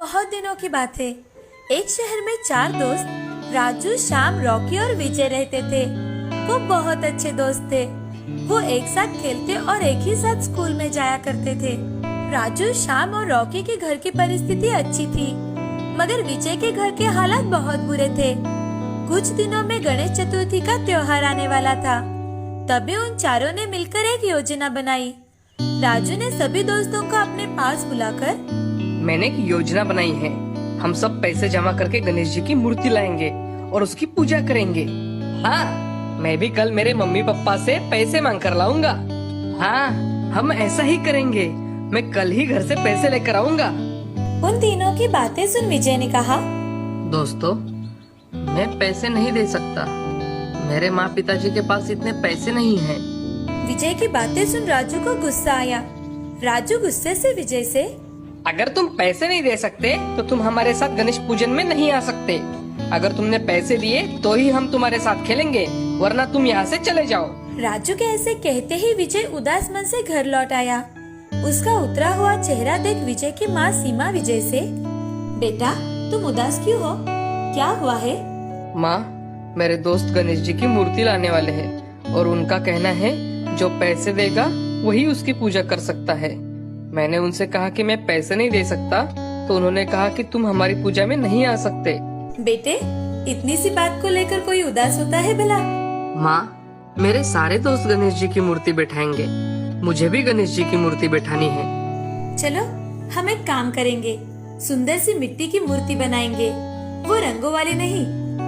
बहुत दिनों की बात है। एक शहर में 4 दोस्त राजू, श्याम, रॉकी और विजय रहते थे। वो बहुत अच्छे दोस्त थे। वो एक साथ खेलते और एक ही साथ स्कूल में जाया करते थे। राजू, श्याम और रॉकी के घर की परिस्थिति अच्छी थी, मगर विजय के घर के हालात बहुत बुरे थे। कुछ दिनों में गणेश चतुर्थी का त्योहार आने वाला था। तभी उन चारों ने मिलकर एक योजना बनाई। राजू ने सभी दोस्तों को अपने पास बुलाकर, मैंने एक योजना बनाई है। हम सब पैसे जमा करके गणेश जी की मूर्ति लाएंगे और उसकी पूजा करेंगे। हाँ, मैं भी कल मेरे मम्मी पापा से पैसे मांग कर लाऊंगा। हाँ, हम ऐसा ही करेंगे। मैं कल ही घर से पैसे लेकर आऊंगा। उन तीनों की बातें सुन विजय ने कहा, दोस्तों, मैं पैसे नहीं दे सकता। मेरे माँ पिताजी के पास इतने पैसे नहीं हैं। विजय की बातें सुन राजू को गुस्सा आया। राजू गुस्से से विजय से, अगर तुम पैसे नहीं दे सकते तो तुम हमारे साथ गणेश पूजन में नहीं आ सकते। अगर तुमने पैसे दिए तो ही हम तुम्हारे साथ खेलेंगे, वरना तुम यहाँ से चले जाओ। राजू के ऐसे कहते ही विजय उदास मन से घर लौट आया। उसका उतरा हुआ चेहरा देख विजय की माँ सीमा विजय से, बेटा तुम उदास क्यों हो? क्या हुआ है? माँ, मेरे दोस्त गणेश जी की मूर्ति लाने वाले हैं और उनका कहना है जो पैसे देगा वही उसकी पूजा कर सकता है। मैंने उनसे कहा कि मैं पैसे नहीं दे सकता, तो उन्होंने कहा कि तुम हमारी पूजा में नहीं आ सकते। बेटे, इतनी सी बात को लेकर कोई उदास होता है भला? माँ, मेरे सारे दोस्त गणेश जी की मूर्ति बैठाएंगे। मुझे भी गणेश जी की मूर्ति बैठानी है। चलो हम एक काम करेंगे, सुंदर सी मिट्टी की मूर्ति बनाएंगे। वो रंगों वाली नहीं,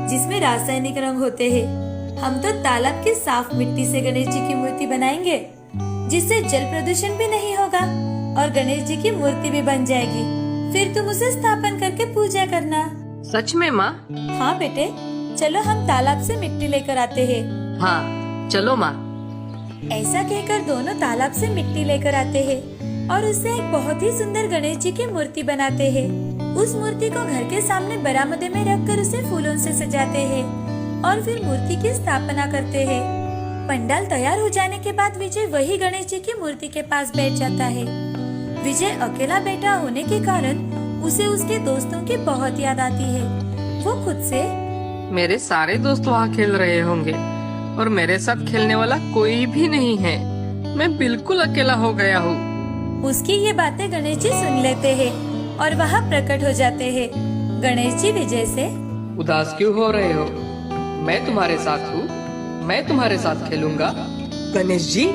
जिसमें रासायनिक रंग होते हैं। हम तो तालाब की साफ मिट्टी से गणेश जी की मूर्ति बनाएंगे, जिससे जल प्रदूषण भी नहीं होगा और गणेश जी की मूर्ति भी बन जाएगी। फिर तुम उसे स्थापन करके पूजा करना। सच में माँ? हाँ बेटे, चलो हम तालाब से मिट्टी लेकर आते हैं। हाँ चलो माँ। ऐसा कहकर दोनों तालाब से मिट्टी लेकर आते हैं और उससे एक बहुत ही सुंदर गणेश जी की मूर्ति बनाते हैं। उस मूर्ति को घर के सामने बरामदे में रखकर उसे फूलों से सजाते हैं और फिर मूर्ति की स्थापना करते हैं। पंडाल तैयार हो जाने के बाद विजय वही गणेश जी की मूर्ति के पास बैठ जाता है। विजय अकेला बैठा होने के कारण उसे उसके दोस्तों की बहुत याद आती है। वो खुद से, मेरे सारे दोस्त वहाँ खेल रहे होंगे और मेरे साथ खेलने वाला कोई भी नहीं है। मैं बिल्कुल अकेला हो गया हूँ। उसकी ये बातें गणेश जी सुन लेते हैं और वहाँ प्रकट हो जाते हैं। गणेश जी विजय से, उदास क्यों हो रहे हो? मैं तुम्हारे साथ हूँ, मैं तुम्हारे साथ खेलूंगा। गणेश जी,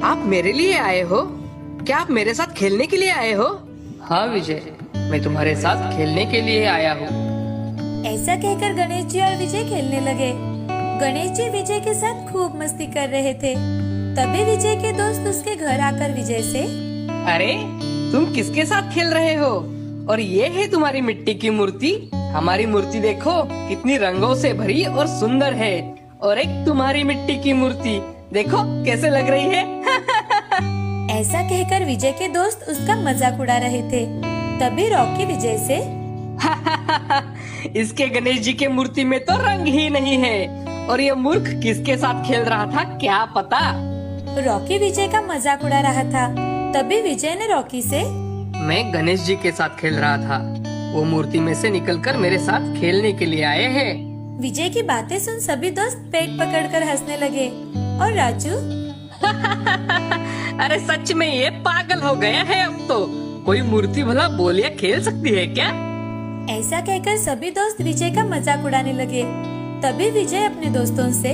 आप मेरे लिए आए हो? क्या आप मेरे साथ खेलने के लिए आए हो? हाँ विजय, मैं तुम्हारे साथ खेलने के लिए आया हूँ। ऐसा कहकर गणेश जी और विजय खेलने लगे। गणेश जी विजय के साथ खूब मस्ती कर रहे थे। तभी विजय के दोस्त उसके घर आकर विजय से, अरे तुम किसके साथ खेल रहे हो? और ये है तुम्हारी मिट्टी की मूर्ति। हमारी मूर्ति देखो, कितनी रंगों से भरी और सुंदर है। और एक तुम्हारी मिट्टी की मूर्ति देखो कैसे लग रही है। ऐसा कहकर विजय के दोस्त उसका मजाक उड़ा रहे थे। तभी रॉकी विजय से, इसके गणेश जी के मूर्ति में तो रंग ही नहीं है और ये मूर्ख किसके साथ खेल रहा था क्या पता। रॉकी विजय का मजाक उड़ा रहा था। तभी विजय ने रॉकी से, मैं गणेश जी के साथ खेल रहा था। वो मूर्ति में से निकलकर मेरे साथ खेलने के लिए आए हैं। विजय की बातें सुन सभी दोस्त पेट पकड़कर हंसने लगे। और राजू, अरे सच में ये पागल हो गया है। अब तो कोई मूर्ति भला बोलिया खेल सकती है क्या? ऐसा कहकर सभी दोस्त विजय का मजाक उड़ाने लगे। तभी विजय अपने दोस्तों से,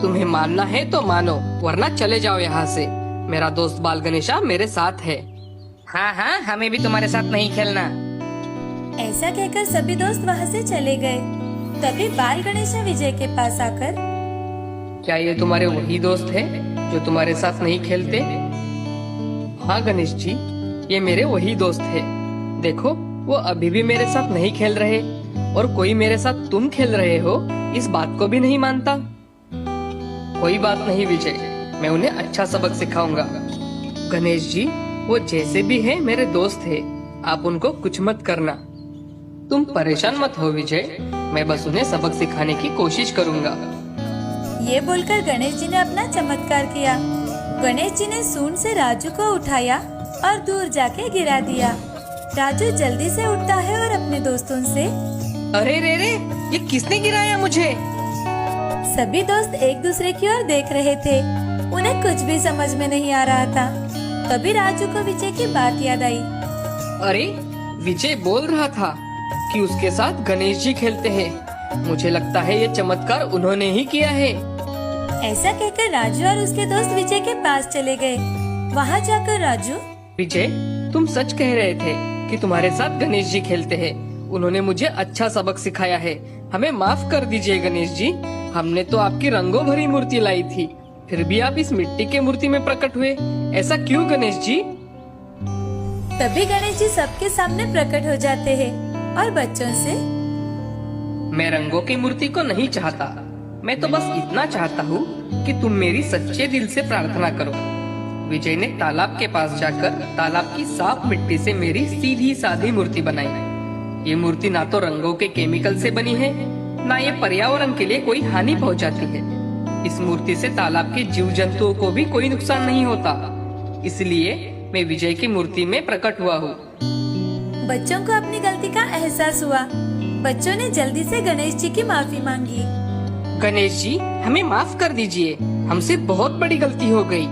तुम्हें मानना है तो मानो, वरना चले जाओ यहाँ से। मेरा दोस्त बाल गणेशा मेरे साथ है। हाँ हाँ, हमें भी तुम्हारे साथ नहीं खेलना। ऐसा कहकर सभी दोस्त वहाँ से चले गए। तभी बाल गणेशा विजय के पास आकर, क्या ये तुम्हारे वही दोस्त है जो तुम्हारे साथ नहीं खेलते? हाँ गणेश जी, ये मेरे वही दोस्त है। देखो, वो अभी भी मेरे साथ नहीं खेल रहे और कोई मेरे साथ तुम खेल रहे हो इस बात को भी नहीं मानता। कोई बात नहीं विजय, मैं उन्हें अच्छा सबक सिखाऊंगा। गणेश जी, वो जैसे भी है मेरे दोस्त है, आप उनको कुछ मत करना। तुम परेशान मत हो विजय, मैं बस उन्हें सबक सिखाने की कोशिश करूंगा। ये बोलकर गणेश जी ने अपना चमत्कार किया। गणेश जी ने सूंड से राजू को उठाया और दूर जाके गिरा दिया। राजू जल्दी से उठता है और अपने दोस्तों से अरे रे रे, ये किसने गिराया मुझे? सभी दोस्त एक दूसरे की ओर देख रहे थे। उन्हें कुछ भी समझ में नहीं आ रहा था। तभी राजू को विजय की बात याद आई। अरे, विजय बोल रहा था कि उसके साथ गणेश जी खेलते हैं। मुझे लगता है ये चमत्कार उन्होंने ही किया है। ऐसा कहकर राजू और उसके दोस्त विजय के पास चले गए। वहाँ जाकर राजू, विजय, तुम सच कह रहे थे कि तुम्हारे साथ गणेश जी खेलते हैं। उन्होंने मुझे अच्छा सबक सिखाया है। हमें माफ कर दीजिए गणेश जी। हमने तो आपकी रंगों भरी मूर्ति लाई थी, फिर भी आप इस मिट्टी के मूर्ति में प्रकट हुए। ऐसा क्यों गणेश जी? तभी गणेश जी सबके सामने प्रकट हो जाते हैं और बच्चों से, मैं रंगों की मूर्ति को नहीं चाहता। मैं तो बस इतना चाहता हूँ कि तुम मेरी सच्चे दिल से प्रार्थना करो। विजय ने तालाब के पास जाकर तालाब की साफ मिट्टी से मेरी सीधी सादी मूर्ति बनाई। ये मूर्ति ना तो रंगों के केमिकल से बनी है, ना ये पर्यावरण के लिए कोई हानि पहुंचाती है। इस मूर्ति से तालाब के जीव जंतुओं को भी कोई नुकसान नहीं होता। इसलिए मैं विजय की मूर्ति में प्रकट हुआ हूँ। बच्चों को अपनी गलती का एहसास हुआ। बच्चों ने जल्दी से गणेश जी की माफी मांगी। गणेश जी, हमें माफ कर दीजिए। हमसे बहुत बड़ी गलती हो गई।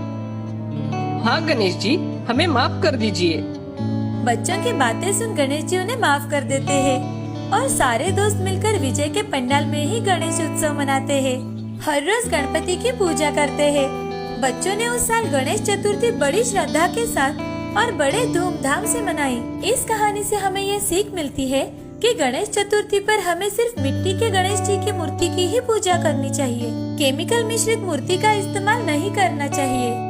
हाँ गणेश जी, हमें माफ कर दीजिए। बच्चों की बातें सुन गणेश जी उन्हें माफ कर देते हैं और सारे दोस्त मिलकर विजय के पंडाल में ही गणेश उत्सव मनाते हैं। हर रोज गणपति की पूजा करते हैं। बच्चों ने उस साल गणेश चतुर्थी बड़ी श्रद्धा के साथ और बड़े धूमधाम से मनाई। इस कहानी से हमें ये सीख मिलती है कि गणेश चतुर्थी पर हमें सिर्फ मिट्टी के गणेश जी की मूर्ति की ही पूजा करनी चाहिए। केमिकल मिश्रित मूर्ति का इस्तेमाल नहीं करना चाहिए।